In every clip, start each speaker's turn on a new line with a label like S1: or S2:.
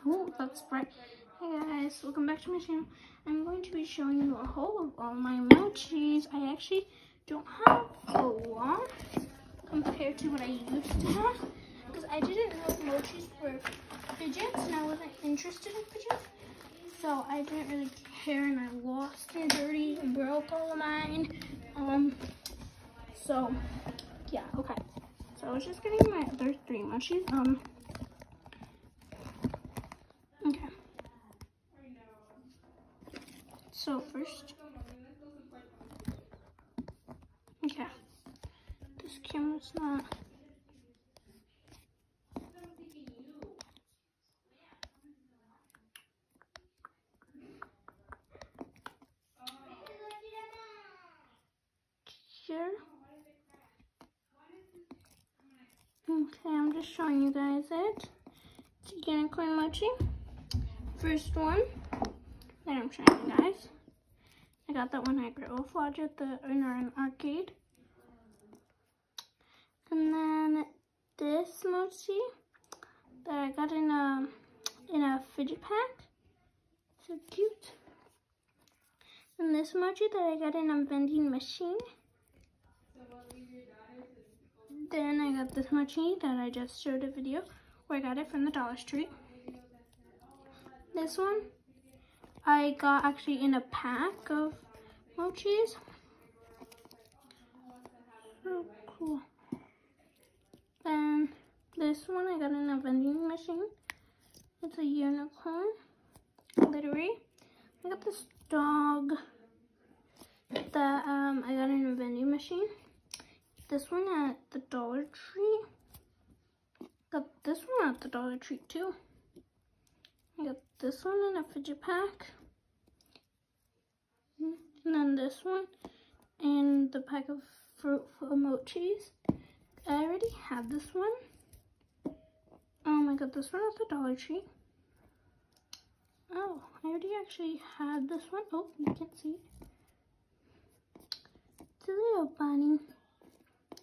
S1: Oh, that's bright. Hey guys, welcome back to my channel. I'm going to be showing you a haul of all my mochis. I actually don't have a lot compared to what I used to have because I didn't know if mochis were fidgets and I wasn't interested in fidgets. So I didn't really care and I lost and dirty and broke all of mine. So yeah, okay. So I was just getting my other 3 mochis. Okay. So first, okay, this camera's not. Here. Okay, I'm just showing you guys it. It's a unicorn mochi. First one that I'm showing you guys. I got that one at Grove Lodge at in an arcade. And then this mochi that I got in a fidget pack. So cute. And this mochi that I got in a vending machine. Then I got this mochi that I just showed a video where I got it from the Dollar Tree. This one I got actually in a pack of mochis. So cool. Then this one I got in a vending machine. It's a unicorn, glittery. I got this dog that I got in a vending machine. This one at the Dollar Tree. Got this one at the Dollar Tree too. I got this one in a fidget pack. And then this one in the pack of fruit mochis. I already had this one. I got this one at the Dollar Tree. Oh, I already actually had this one. Oh, you can't see. It's a little bunny.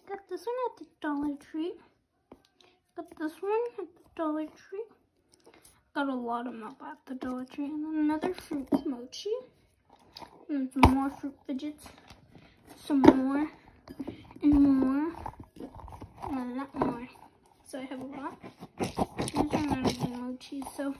S1: Got this one at the Dollar Tree. Got this one at the Dollar Tree. Got a lot of them up at the Dollar Tree. And then another fruit mochi. And some more fruit fidgets. Some more. And more. And a lot more. So I have a lot. These are not even mochis, so